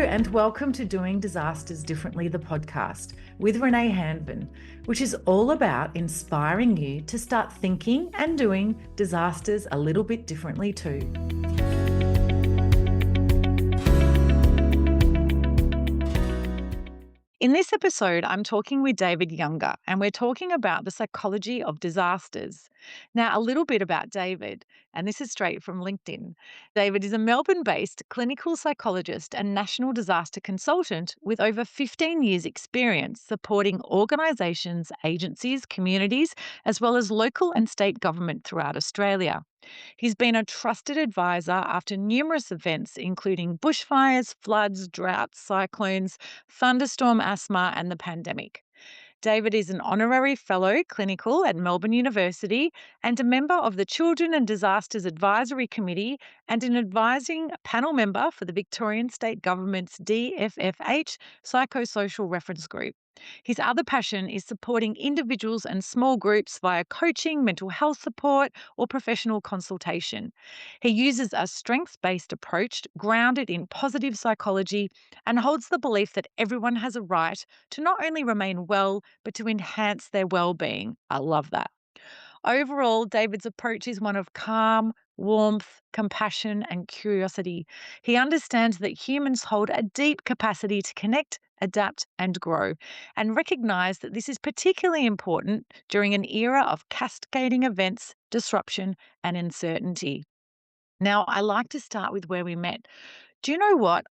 and welcome to Doing Disasters Differently, the podcast with Renae Hanvin, which is all about inspiring you to start thinking and doing disasters a little bit differently too. In this episode, I'm talking with David Younger, and we're talking about the psychology of disasters. Now, a little bit about David, and this is straight from LinkedIn. David is a Melbourne-based clinical psychologist and national disaster consultant with over 15 years' experience supporting organisations, agencies, communities, as well as local and state government throughout Australia. He's been a trusted advisor after numerous events, including bushfires, floods, droughts, cyclones, thunderstorm asthma, and the pandemic. David is an honorary fellow clinical at Melbourne University and a member of the Children and Disasters Advisory Committee and an advising panel member for the Victorian State Government's DFFH Psychosocial Reference Group. His other passion is supporting individuals and small groups via coaching, mental health support, or professional consultation. He uses a strengths-based approach grounded in positive psychology and holds the belief that everyone has a right to not only remain well, but to enhance their well-being. I love that. Overall, David's approach is one of calm, warmth, compassion, and curiosity. He understands that humans hold a deep capacity to connect, adapt, and grow, and recognise that this is particularly important during an era of cascading events, disruption, and uncertainty. Now, I like to start with where we met. Do you know what?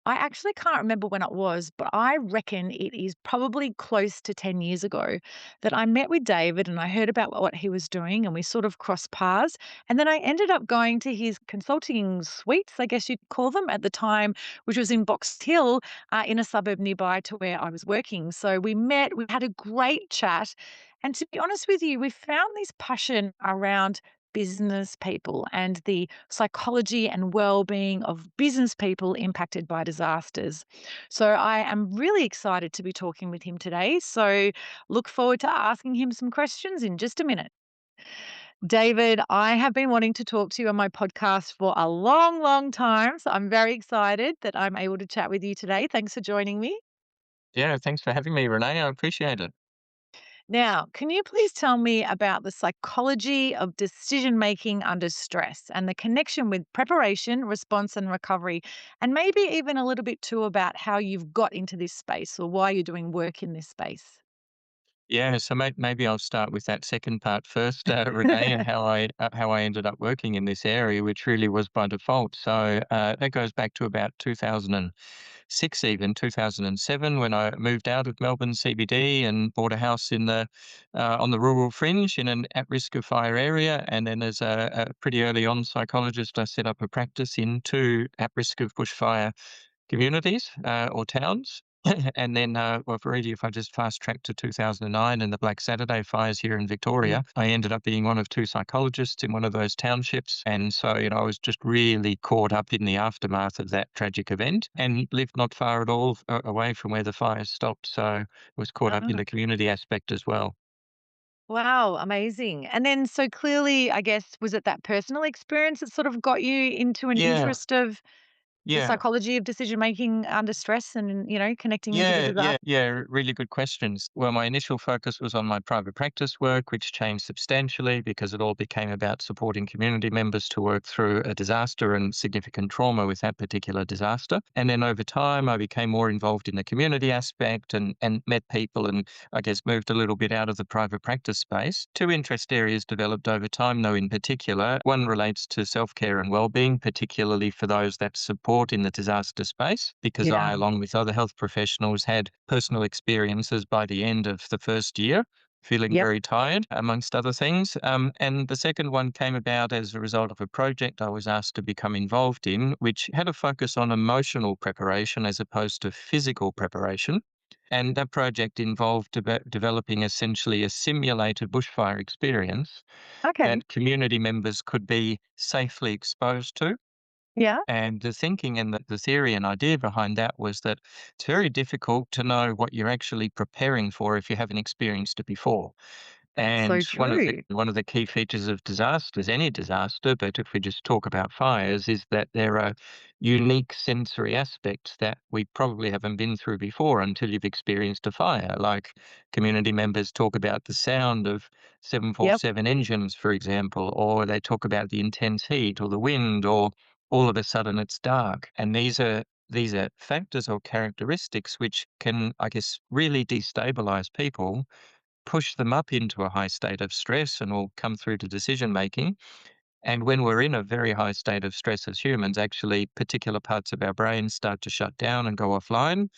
I actually can't remember when it was, but I reckon it is probably close to 10 years ago that I met with David and I heard about what he was doing and we sort of crossed paths. And then I ended up going to his consulting suites, I guess you'd call them at the time, which was in Box Hill in a suburb nearby to where I was working. So we met, we had a great chat. And to be honest with you, we found this passion around business people and the psychology and well-being of business people impacted by disasters. So I am really excited to be talking with him today. So look forward to asking him some questions in just a minute. David, I have been wanting to talk to you on my podcast for a long, long time. So I'm very excited that I'm able to chat with you today. Thanks for joining me. Yeah, thanks for having me, Renee. I appreciate it. Now, can you please tell me about the psychology of decision making under stress and the connection with preparation, response, and recovery? And maybe even a little bit too about how you've got into this space or why you're doing work in this space. Yeah, so maybe I'll start with that second part first, Renee, and how I ended up working in this area, which really was by default. So that goes back to about 2006, even 2007, when I moved out of Melbourne CBD and bought a house in the on the rural fringe in an at-risk of fire area. And then, as a pretty early on psychologist, I set up a practice in two at-risk of bushfire communities or towns. And then, well, for easy, if I just fast track to 2009 and the Black Saturday fires here in Victoria, I ended up being one of two psychologists in one of those townships. And so, I was just really caught up in the aftermath of that tragic event and lived not far at all away from where the fires stopped. So I was caught up in Ah, the community aspect as well. wow, amazing. And then, so clearly, I guess, was it that personal experience that sort of got you into an Yeah, interest of the yeah. psychology of decision making under stress and, connecting into the disaster? Yeah, really good questions. Well, my initial focus was on my private practice work, which changed substantially because it all became about supporting community members to work through a disaster and significant trauma with that particular disaster. And then over time, I became more involved in the community aspect and met people and I guess moved a little bit out of the private practice space. Two interest areas developed over time, though, in particular. One relates to self-care and well-being, particularly for those that support in the disaster space, because I, Yeah. along with other health professionals, had personal experiences by the end of the first year, feeling Yep. very tired, amongst other things. And the second one came about as a result of a project I was asked to become involved in, which had a focus on emotional preparation as opposed to physical preparation. And that project involved developing essentially a simulated bushfire experience Okay. that community members could be safely exposed to. Yeah. And the thinking and the theory and idea behind that was that it's very difficult to know what you're actually preparing for if you haven't experienced it before. So And true. one of the key features of disasters, any disaster, but if we just talk about fires, is that there are unique sensory aspects that we probably haven't been through before until you've experienced a fire. Like community members talk about the sound of Yep. 747 engines, for example, or they talk about the intense heat or the wind, or all of a sudden it's dark. And these are factors or characteristics which can, I guess, really destabilize people, push them up into a high state of stress and will come through to decision making. And when we're in a very high state of stress as humans, actually particular parts of our brain start to shut down and go offline,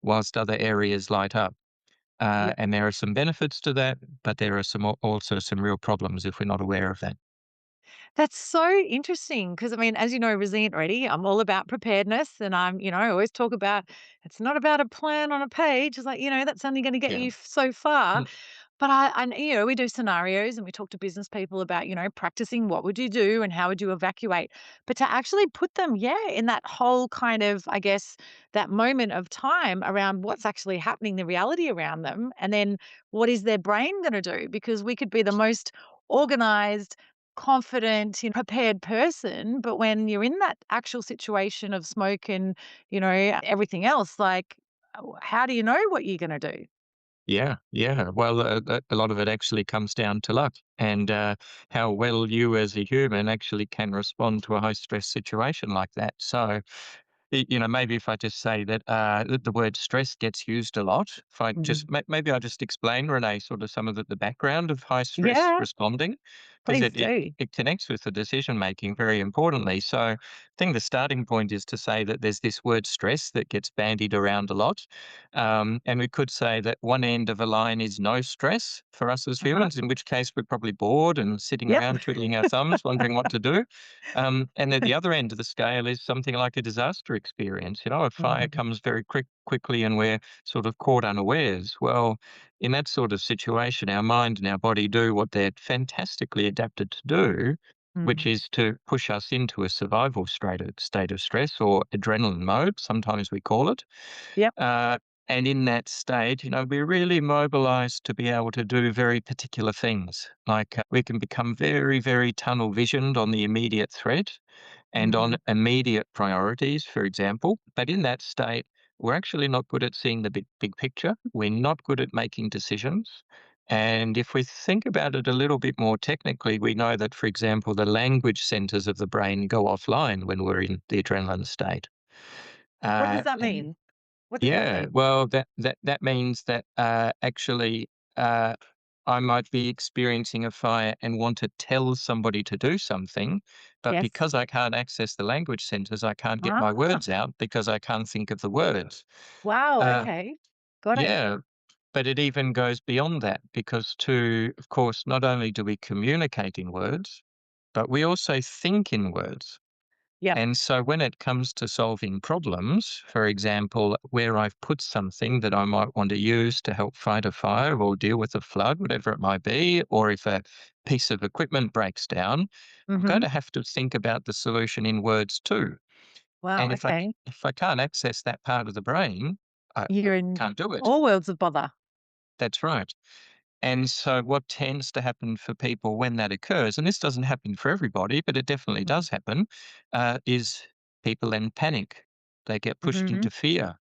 whilst other areas light up. Yep. And there are some benefits to that, but there are also some real problems if we're not aware of that. That's so interesting because, I mean, as you know, resilient ready, I'm all about preparedness. And I always talk about it's not about a plan on a page. It's like, that's only going to get Yeah. you so far. Mm. But we do scenarios and we talk to business people about, practicing what would you do and how would you evacuate. But to actually put them, yeah, in that whole kind of, I guess, that moment of time around what's actually happening, the reality around them, and then what is their brain going to do? Because we could be the most organized, confident, prepared person. But when you're in that actual situation of smoke and, everything else, like, how do you know what you're going to do? Yeah, yeah. Well, a lot of it actually comes down to luck and how well you as a human actually can respond to a high stress situation like that. So, maybe if I just say that the word stress gets used a lot. If I just Mhm. maybe I just explain, Renee, sort of some of the background of high stress Yeah, responding, because please do. it connects with the decision making very importantly. So, I think the starting point is to say that there's this word stress that gets bandied around a lot, and we could say that one end of a line is no stress for us as Uh-huh. humans, in which case we're probably bored and sitting Yep. around twiddling our thumbs, wondering what to do. And at the other end of the scale is something like a disaster experience. A fire Mhm. comes very quickly and we're sort of caught unawares. Well, in that sort of situation, our mind and our body do what they're fantastically adapted to do, which Mm. is to push us into a survival state of stress or adrenaline mode, sometimes we call it. Yep. Uh, and in that state, we're really mobilized to be able to do very particular things. Like we can become very, very tunnel visioned on the immediate threat and on Mhm. immediate priorities, for example. But in that state, we're actually not good at seeing the big picture. We're not good at making decisions. And if we think about it a little bit more technically, we know that, for example, the language centers of the brain go offline when we're in the adrenaline state. What does that And mean? What does that yeah, mean? well, that means that actually uh, I might be experiencing a fire and want to tell somebody to do something, but Yes. because I can't access the language centers, I can't get my Ah, words out because I can't think of the words. wow, Uh, okay. Got it. yeah, but it even goes beyond that because, of course, not only do we communicate in words, but we also think in words. Yep. And so when it comes to solving problems, for example, where I've put something that I might want to use to help fight a fire or deal with a flood, whatever it might be, or if a piece of equipment breaks down, I'm going Mhm. to have to think about the solution in words too. Wow, And okay. if I can't access that part of the brain, I You're in can't do it. all worlds of bother. That's right. And so what tends to happen for people when that occurs, and this doesn't happen for everybody, but it definitely Mhm. does happen, is people then panic. They get pushed Mhm. into fear.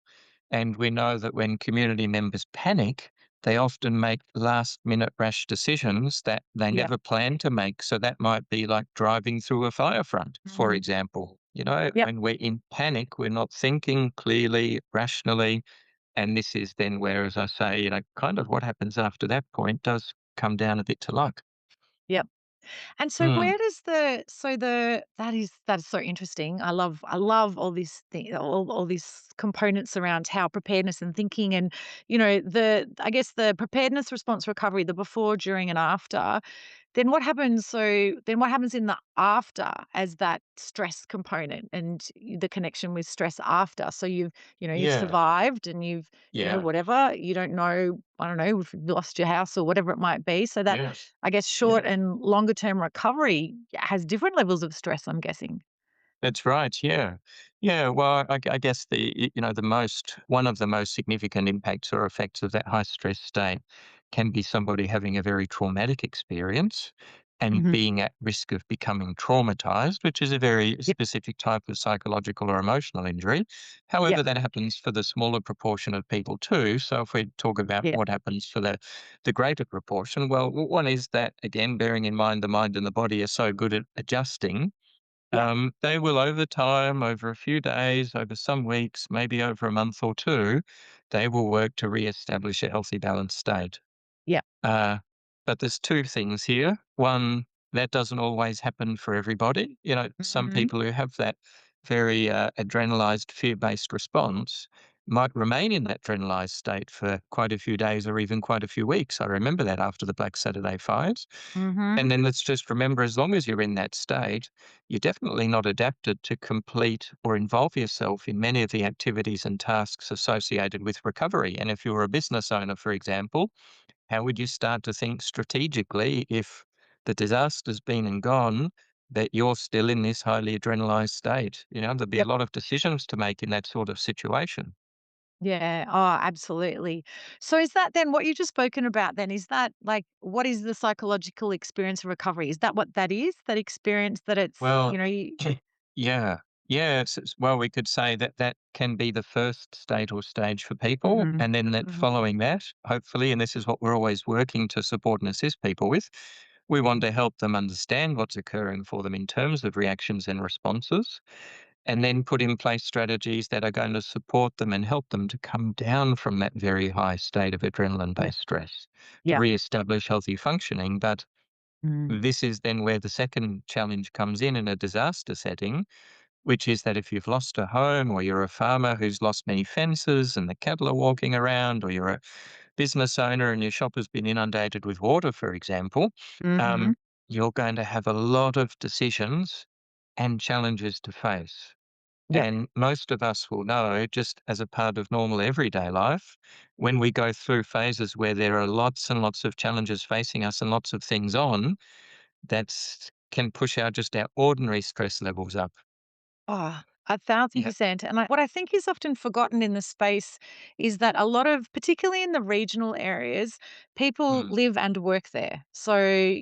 And we know that when community members panic, they often make last minute rash decisions that they Yep. never planned to make. So that might be like driving through a fire front, for Mhm. example. Yep. When we're in panic, we're not thinking clearly, rationally, and this is then where, as I say, kind of what happens after that point does come down a bit to luck. Yep. And so Mm, where does the so the that is so interesting. I love all these all these components around how preparedness and thinking and the I guess the preparedness response recovery, the before, during and after. Then what happens in the after as that stress component and the connection with stress after? So you've yeah, survived and you've, yeah, whatever, you don't know, I don't know, if you've lost your house or whatever it might be. So that, yes, I guess, yeah. short and longer term recovery has different levels of stress, I'm guessing. That's right. Yeah. Yeah. Well, I guess the most, one of the most significant impacts or effects of that high stress state can be somebody having a very traumatic experience and Mhm. being at risk of becoming traumatized, which is a very Yep, specific type of psychological or emotional injury. yep, However, that happens for the smaller proportion of people too. So if we talk about yep, what happens for the greater proportion, well, one is that, again, bearing in mind the mind and the body are so good at adjusting, yep, they will, over time, over a few days, over some weeks, maybe over a month or two, they will work to re-establish a healthy, balanced state. yep. Uh, but there's two things here. One, that doesn't always happen for everybody. Some Mhm, people who have that very adrenalized, fear-based response might remain in that adrenalized state for quite a few days or even quite a few weeks. I remember that after the Black Saturday fires. mhm. And then let's just remember, as long as you're in that state, you're definitely not adapted to complete or involve yourself in many of the activities and tasks associated with recovery. And if you're a business owner, for example, how would you start to think strategically if the disaster's been and gone, that you're still in this highly adrenalized state? There'd be a Yep. lot of decisions to make in that sort of situation. Yeah. Oh, absolutely. So is that then what you just spoken about then? Is that like what is the psychological experience of recovery? Is that what that is? That experience that it's, Well, you know, you yeah. Yeah, well, we could say that that can be the first state or stage for people, Mhm, and then that mhm, following that, hopefully, and this is what we're always working to support and assist people with, we want to help them understand what's occurring for them in terms of reactions and responses, and then put in place strategies that are going to support them and help them to come down from that very high state of yeah, adrenaline-based stress to yeah. re-establish healthy functioning. But Mm, this is then where the second challenge comes in a disaster setting, which is that if you've lost a home, or you're a farmer who's lost many fences and the cattle are walking around, or you're a business owner and your shop has been inundated with water, for example, mhm. um, you're going to have a lot of decisions and challenges to face. Yep, And most of us will know, just as a part of normal everyday life, when we go through phases where there are lots and lots of challenges facing us and lots of things on, that's can push our ordinary stress levels up. oh, Yeah. 1,000%. And what I think is often forgotten in the space is that a lot of, particularly in the regional areas, people Mm. live and work there. So,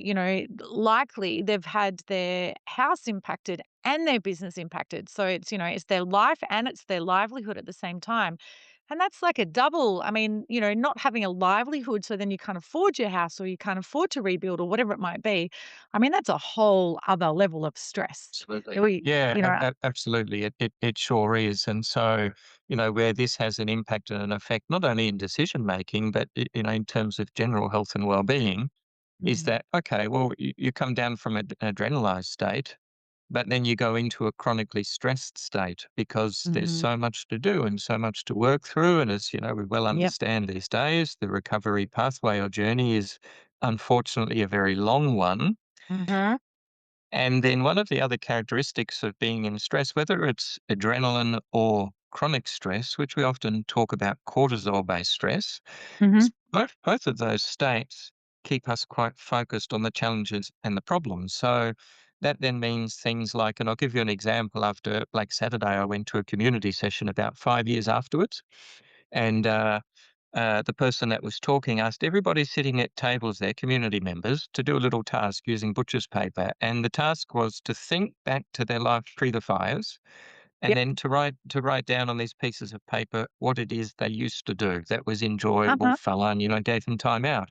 likely they've had their house impacted and their business impacted. So it's their life and it's their livelihood at the same time. And that's like a double. I mean, not having a livelihood, so then you can't afford your house or you can't afford to rebuild or whatever it might be. I mean, that's a whole other level of stress. Absolutely. We, Yeah, you know, absolutely. It sure is. And so, where this has an impact and an effect, not only in decision making, but in terms of general health and well-being, is Mhm, that okay? Well, you come down from an adrenalized state, but then you go into a chronically stressed state because there's mhm. so much to do and so much to work through. And as we well Yep. understand these days, the recovery pathway or journey is unfortunately a very long one. Mhm, And then one of the other characteristics of being in stress, whether it's adrenaline or chronic stress, which we often talk about cortisol based stress, mhm. is both of those states keep us quite focused on the challenges and the problems. So that then means things like, and I'll give you an example. After Black Saturday, I went to a community session about 5 years afterwards. And the person that was talking asked everybody sitting at tables there, community members, to do a little task using butcher's paper. And the task was to think back to their life pre the fires, and Yep. then to write down on these pieces of paper what it is they used to do that was enjoyable, Uh-huh. fun, gave them time out.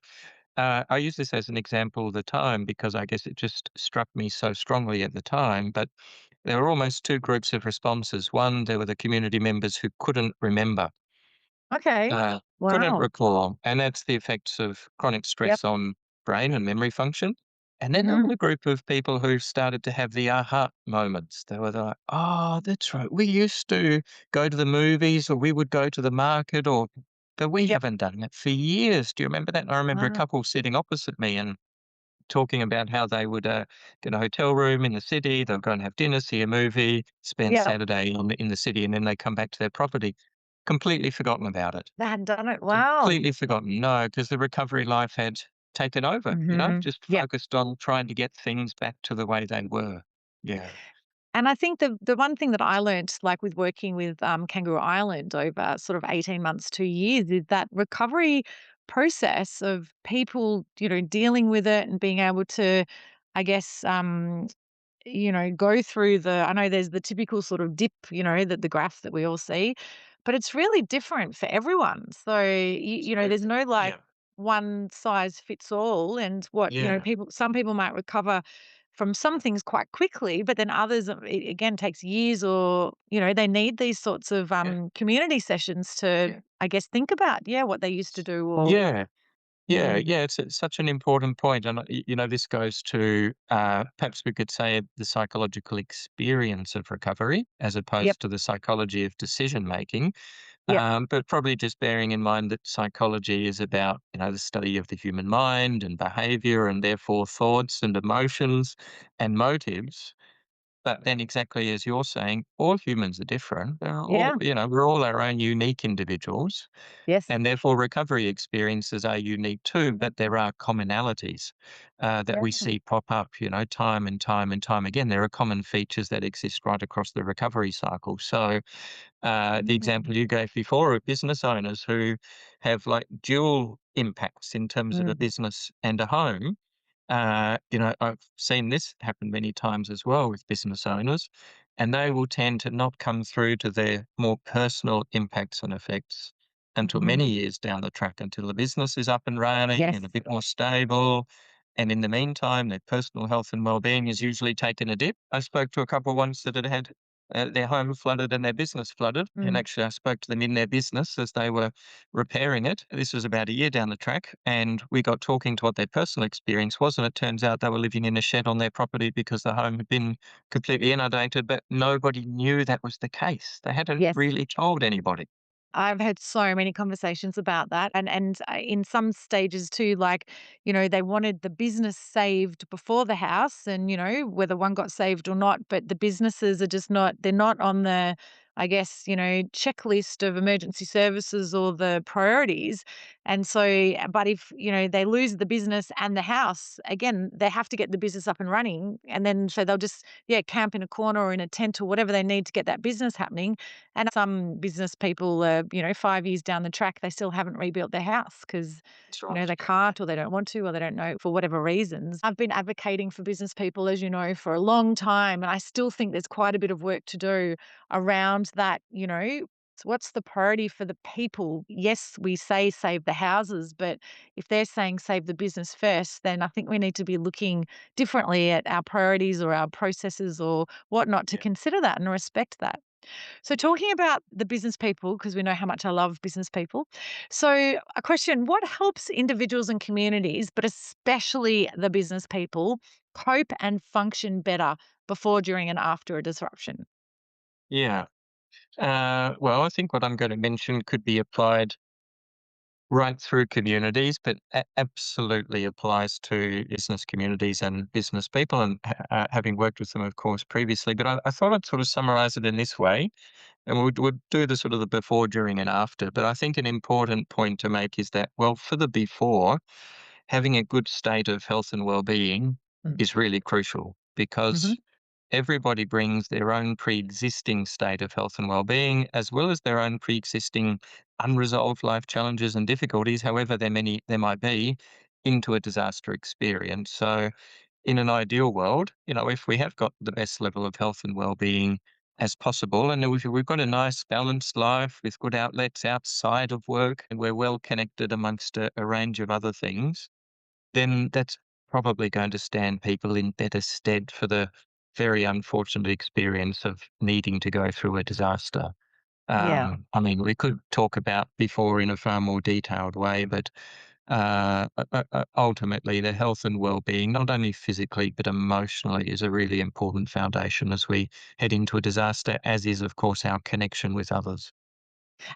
I use this as an example of the time because I guess it just struck me so strongly at the time. But there were almost two groups of responses. One, there were the community members who couldn't remember, Okay. uh, couldn't Wow. recall, and that's the effects of chronic Yep. stress on brain and memory function. And then there Mhm. was a group of people who started to have the aha moments. They were like, "Oh, that's right. We used to go to the movies, or we would go to the market, but we Yep. haven't done that for years. Do you remember that?" And I remember a Wow. couple sitting opposite me and talking about how they would get a hotel room in the city. They'll go and have dinner, see a movie, spend Yep. Saturday in the city, and then they come back to their property. Completely forgotten about it. They hadn't done it. Wow. Completely forgotten. No, because the recovery life had taken over, Mhm. just Yep. focused on trying to get things back to the way they were. Yeah. And I think the one thing that I learnt, like with working with Kangaroo Island over sort of 18 months, 2 years, is that recovery process of people, dealing with it and being able to, I guess, go through I know there's the typical sort of dip, the graph that we all see, but it's really different for everyone. So, there's Absolutely. no like Yeah. one size fits all. And Yeah. some people might recover from some things quite quickly, but then others, it again takes years, or, they need these sorts of Yeah. community sessions to, Yeah. I guess, think about, yeah, what they used to do or, Yeah. Yeah, mm, yeah, it's such an important point, and this goes to perhaps we could say the psychological experience of recovery as yep, opposed to the psychology of decision making. yep, But probably just bearing in mind that psychology is about the study of the human mind and behavior, and therefore thoughts and emotions and motives. But then, exactly as you're saying, all humans are different. They're all, yeah, we're all our own unique individuals. yes, And therefore, recovery experiences are unique too, but there are commonalities that yeah, we see pop up, time and time and time again. There are common features that exist right across the recovery cycle. So, the mm, example you gave before of business owners who have like dual impacts in terms of a mm, business and a home. I've seen this happen many times as well with business owners, and they will tend to not come through to their more personal impacts and effects until mhm, many years down the track, until the business is up and running yes. and a bit more stable. And in the meantime, their personal health and well-being is usually taking a dip. I spoke to a couple once that had had their home flooded and their business flooded. And Mm. actually, I spoke to them in their business as they were repairing it. This was about a year down the track, and we got talking to what their personal experience was. And it turns out they were living in a shed on their property because the home had been completely inundated, but nobody knew that was the case. They hadn't Yes. really told anybody. I've had so many conversations about that, and in some stages too, like, they wanted the business saved before the house, and, whether one got saved or not, but the businesses are just not they're not on the, I guess, checklist of emergency services or the priorities. And so, but if, they lose the business and the house, again, they have to get the business up and running, and then so they'll just, yeah, camp in a corner or in a tent or whatever they need to get that business happening. And some business people, 5 years down the track, they still haven't rebuilt their house because, That's right. they can't, or they don't want to, or they don't know for whatever reasons. I've been advocating for business people, as you know, for a long time, and I still think there's quite a bit of work to do around that, so what's the priority for the people? Yes, we say save the houses, but if they're saying save the business first, then I think we need to be looking differently at our priorities or our processes or whatnot to Yeah. consider that and respect that. So, talking about the business people, because we know how much I love business people. So, a question: what helps individuals and communities, but especially the business people, cope and function better before, during, and after a disruption? Yeah. Well, I think what I'm going to mention could be applied right through communities, but absolutely applies to business communities and business people, and having worked with them, of course, previously. But I thought I'd sort of summarize it in this way, and we'd do the sort of the before, during, and after. But I think an important point to make is that, well, for the before, having a good state of health and well-being Mm. is really crucial Mhm. because everybody brings their own pre-existing state of health and well-being, as well as their own pre-existing unresolved life challenges and difficulties, however there might be, into a disaster experience. So, in an ideal world, if we have got the best level of health and well-being as possible, and if we've got a nice balanced life with good outlets outside of work, and we're well connected amongst a range of other things, then that's probably going to stand people in better stead for the very unfortunate experience of needing to go through a disaster. Yeah. I mean, we could talk about before in a far more detailed way, but ultimately, the health and well-being, not only physically but emotionally, is a really important foundation as we head into a disaster. As is, of course, our connection with others.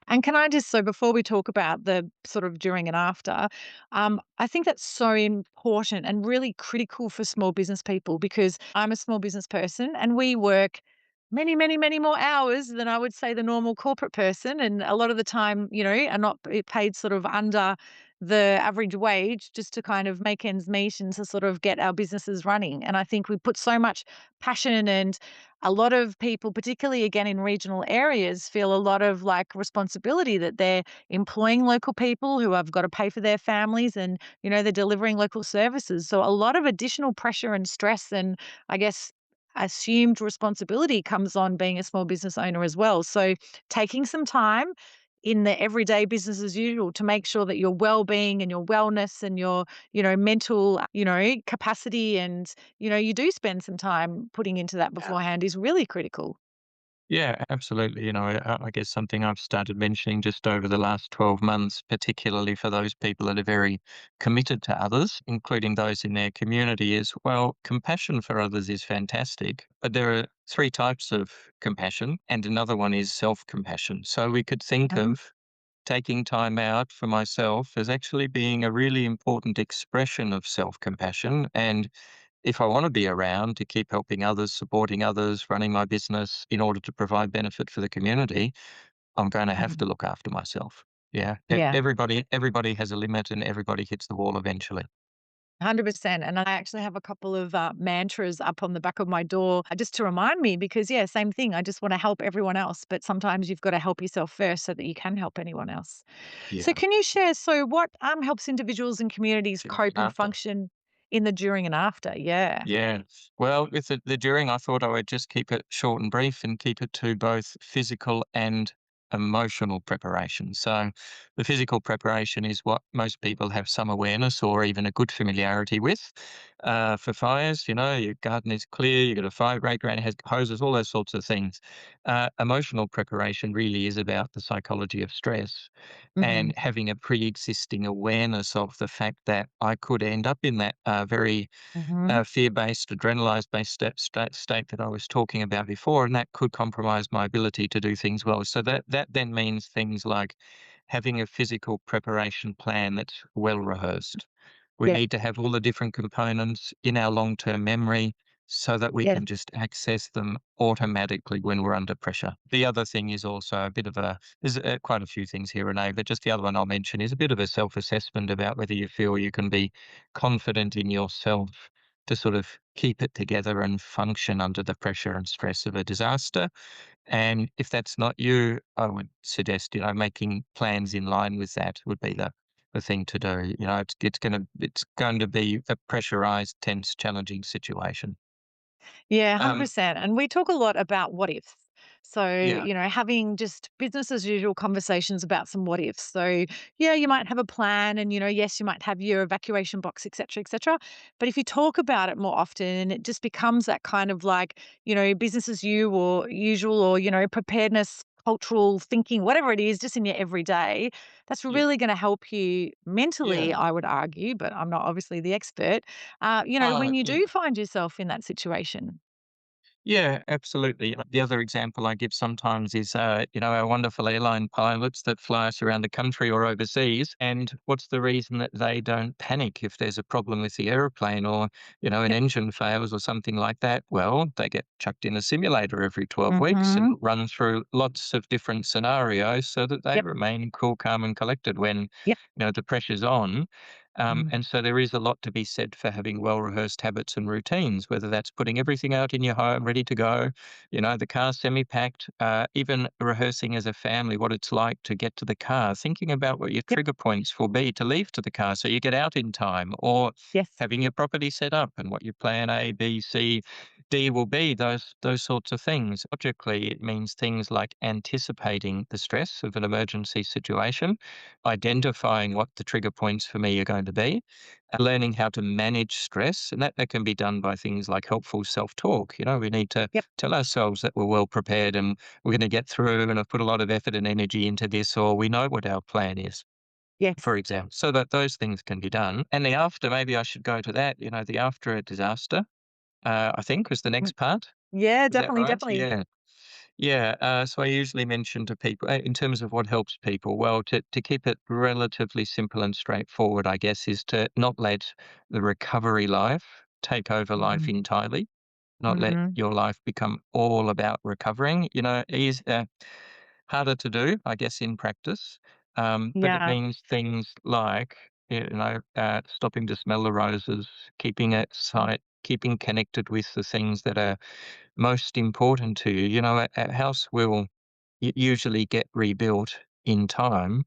And can I just, so before we talk about the sort of during and after, I think that's so important and really critical for small business people, because I'm a small business person and we work many, many, many more hours than I would say the normal corporate person. And a lot of the time, are not paid sort of under the average wage just to kind of make ends meet and to sort of get our businesses running. And I think we put so much passion, and a lot of people, particularly again in regional areas, feel a lot of like responsibility that they're employing local people who have got to pay for their families, and, they're delivering local services. So a lot of additional pressure and stress and, I guess, assumed responsibility comes on being a small business owner as well. So taking some time in the everyday business as usual to make sure that your well-being and your wellness and your, mental, capacity, and, you do spend some time putting into that beforehand is really critical. Yeah, absolutely. I guess something I've started mentioning just over the last 12 months, particularly for those people that are very committed to others, including those in their community, is well, compassion for others is fantastic. But there are three types of compassion, and another one is self compassion. So we could think Mhm. of taking time out for myself as actually being a really important expression of self compassion. And if I want to be around to keep helping others, supporting others, running my business in order to provide benefit for the community, I'm going to have Mhm. to look after myself. Yeah. Yeah. Everybody has a limit and everybody hits the wall eventually. 100%. And I actually have a couple of mantras up on the back of my door just to remind me because, yeah, same thing. I just want to help everyone else. But sometimes you've got to help yourself first so that you can help anyone else. So, Yeah. can you share? So, what helps individuals and communities During cope and and after. function in the during and after? Yeah. Yeah. Well, with the during, I thought I would just keep it short and brief and keep it to both physical and emotional preparation. So, the physical preparation is what most people have some awareness or even a good familiarity with. For fires, your garden is clear, you've got a fire break ground, it has hoses, all those sorts of things. Emotional preparation really is about the psychology of stress Hmm. and having a pre existing awareness of the fact that I could end up in that very Hmm. fear-based, adrenalized-based state that I was talking about before, and that could compromise my ability to do things well. So that then means things like having a physical preparation plan that's well rehearsed. We Yeah. need to have all the different components in our long-term memory so that we Yeah. can just access them automatically when we're under pressure. The other thing is also a bit of there's quite a few things here, Renee, but just the other one I'll mention is a bit of a self-assessment about whether you feel you can be confident in yourself to sort of keep it together and function under the pressure and stress of a disaster. And if that's not you, I would suggest, making plans in line with that would be the thing to do. It's going to be a pressurized, tense, challenging situation. Yeah, Um, 100%. And we talk a lot about what ifs. So, yeah, having just business as usual conversations about some what ifs. So, yeah, you might have a plan and, yes, you might have your evacuation box, et cetera, et cetera. But if you talk about it more often, it just becomes that kind of like, business as you or usual or, preparedness, cultural thinking, whatever it is, just in your everyday, that's yeah, really going to help you mentally, yeah. I would argue, but I'm not obviously the expert, when you Yeah. do find yourself in that situation. Yeah, absolutely. The other example I give sometimes is, our wonderful airline pilots that fly us around the country or overseas. And what's the reason that they don't panic if there's a problem with the aeroplane or, an Yep. engine fails or something like that? Well, they get chucked in a simulator every 12 weeks and Mhm. run through lots of different scenarios so that they Yep. remain cool, calm, and collected when, Yep. the pressure's on. Mhm. And so there is a lot to be said for having well rehearsed habits and routines, whether that's putting everything out in your home ready to go, the car semi packed, even rehearsing as a family what it's like to get to the car, thinking about what your Yep. trigger points will be to leave to the car so you get out in time, or Yes. having your property set up and what your plan A, B, C, D will be, those sorts of things. Logically, it means things like anticipating the stress of an emergency situation, identifying what the trigger points for me are going to be, and learning how to manage stress. And that can be done by things like helpful self talk. We need to Yep. tell ourselves that we're well prepared and we're going to get through and have put a lot of effort and energy into this, or we know what our plan is, for Yes. example, so that those things can be done. And the after, maybe I should go to that, the after a disaster, I think was the Mm. next part. Yeah, Is that definitely, right? definitely. Yeah. Yeah, so I usually mention to people, in terms of what helps people, well, to keep it relatively simple and straightforward, I guess, is to not let the recovery life take over life Mhm. entirely, not let Mhm. your life become all about recovering. Is harder to do, I guess, in practice. But it Yeah. means things like, stopping to smell the roses, keeping at sight, keeping connected with the things that are most important to you. A house will usually get rebuilt in time,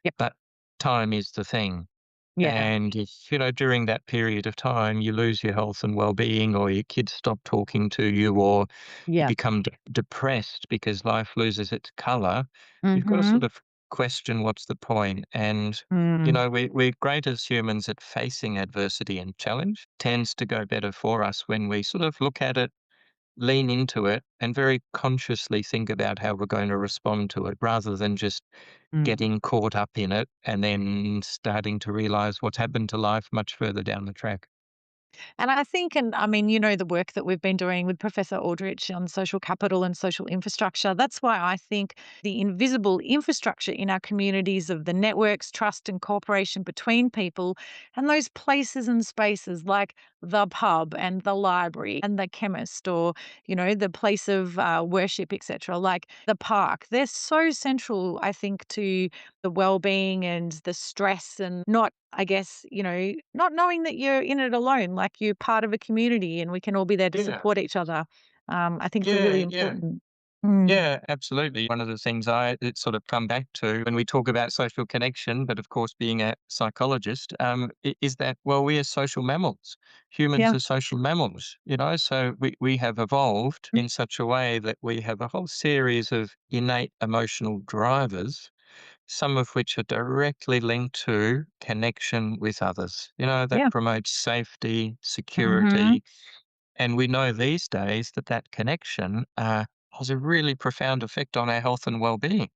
Yep. but time is the thing. Yeah. And if, during that period of time, you lose your health and well-being, or your kids stop talking to you, or you Yeah. become depressed because life loses its color, you've got to sort Mhm. of question what's the point. And, Mm. we're great as humans at facing adversity and challenge. Tends to go better for us when we sort of look at it, lean into it, and very consciously think about how we're going to respond to it rather than just Mm. getting caught up in it and then starting to realize what's happened to life much further down the track. And I think, and I mean, the work that we've been doing with Professor Aldrich on social capital and social infrastructure. That's why I think the invisible infrastructure in our communities of the networks, trust, and cooperation between people, and those places and spaces like the pub and the library and the chemist, or, the place of worship, etc., like the park, they're so central, I think, to the well-being and the stress, and not, I guess, not knowing that you're in it alone, like you're part of a community and we can all be there to Yeah. support each other. I think it's a really Yeah, yeah. important. Mm. Yeah, absolutely. One of the things I it sort of come back to when we talk about social connection, but of course being a psychologist, is that, well, we are social mammals. Humans Yeah. are social mammals, so we have evolved in such a way that we have a whole series of innate emotional drivers, some of which are directly linked to connection with others, that Yeah. promotes safety, Hmm. security. And we know these days that that connection has a really profound effect on our health and well-being,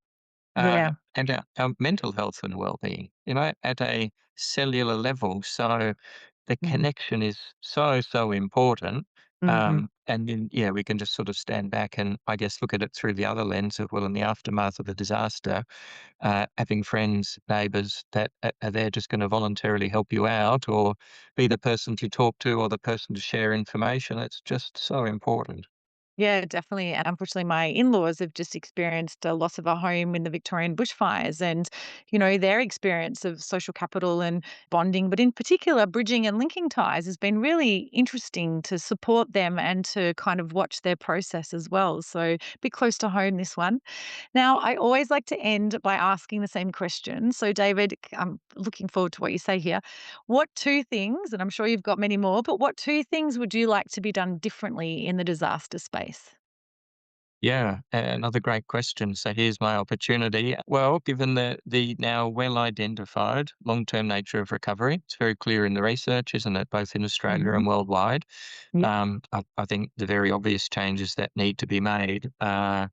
Yeah. and our mental health and well-being, at a cellular level. So the Mm. connection is so, so important. Hmm. And then, yeah, we can just sort of stand back and I guess look at it through the other lens of, well, in the aftermath of a disaster, having friends, neighbours that are there just going to voluntarily help you out, or be the person to talk to, or the person to share information. It's just so important. Yeah, definitely. And unfortunately, my in-laws have just experienced a loss of a home in the Victorian bushfires, and, their experience of social capital and bonding, but in particular, bridging and linking ties has been really interesting to support them and to kind of watch their process as well. So, a bit close to home, this one. Now, I always like to end by asking the same question. So, David, I'm looking forward to what you say here. What two things, and I'm sure you've got many more, but what two things would you like to be done differently in the disaster space? Yeah, another great question. So here's my opportunity. Well, given the now well identified long term nature of recovery, it's very clear in the research, isn't it, both in Australia Hmm. and worldwide. Yeah. I think the very obvious changes that need to be made are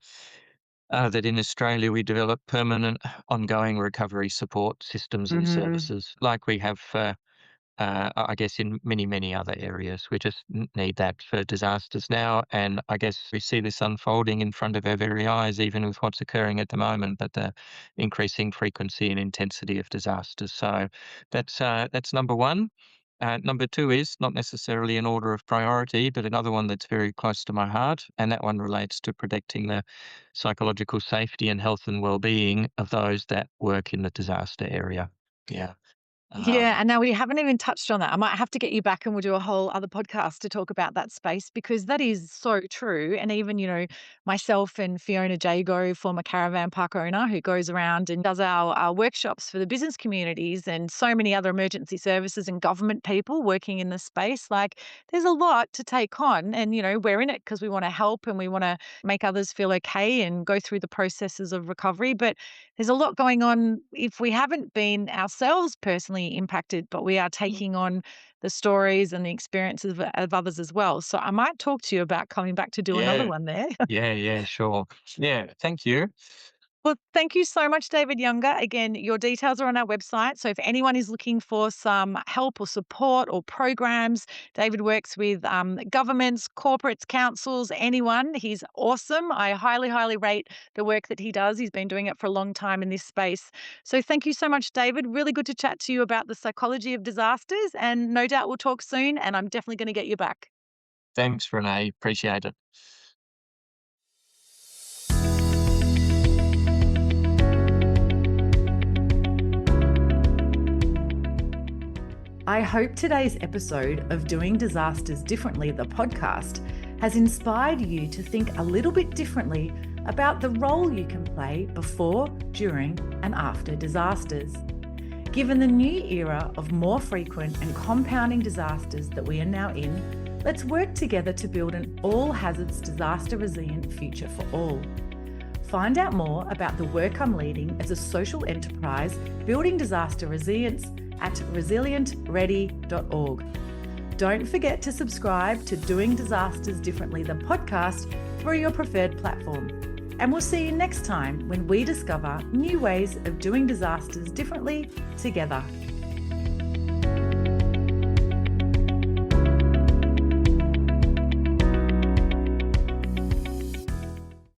that in Australia we develop permanent, ongoing recovery support systems and Hmm. services like we have for I guess in many, many other areas. We just need that for disasters now. And I guess we see this unfolding in front of our very eyes, even with what's occurring at the moment, but the increasing frequency and intensity of disasters. So that's number one. Number two is not necessarily in order of priority, but another one that's very close to my heart. And that one relates to protecting the psychological safety and health and well-being of those that work in the disaster area. Yeah. Yeah, Um, and now we haven't even touched on that. I might have to get you back and we'll do a whole other podcast to talk about that space, because that is so true. And even, myself and Fiona Jago, former caravan park owner, who goes around and does our workshops for the business communities, and so many other emergency services and government people working in the space. Like, there's a lot to take on. And, we're in it because we want to help and we want to make others feel okay and go through the processes of recovery. But there's a lot going on if we haven't been ourselves personally impacted, but we are taking on the stories and the experiences of others as well. So I might talk to you about coming back to do another yeah. one there. Yeah, yeah, sure. Yeah, thank you. Well, thank you so much, David Younger. Again, your details are on our website. So if anyone is looking for some help or support or programs, David works with governments, corporates, councils, anyone. He's awesome. I highly, highly rate the work that he does. He's been doing it for a long time in this space. So thank you so much, David. Really good to chat to you about the psychology of disasters. And no doubt we'll talk soon. And I'm definitely going to get you back. Thanks, Renee. Appreciate it. I hope today's episode of Doing Disasters Differently, the podcast, has inspired you to think a little bit differently about the role you can play before, during, and after disasters. Given the new era of more frequent and compounding disasters that we are now in, let's work together to build an all-hazards disaster resilient future for all. Find out more about the work I'm leading as a social enterprise building disaster resilience at resilientready.org. Don't forget to subscribe to Doing Disasters Differently, the podcast, through your preferred platform. And we'll see you next time when we discover new ways of doing disasters differently together.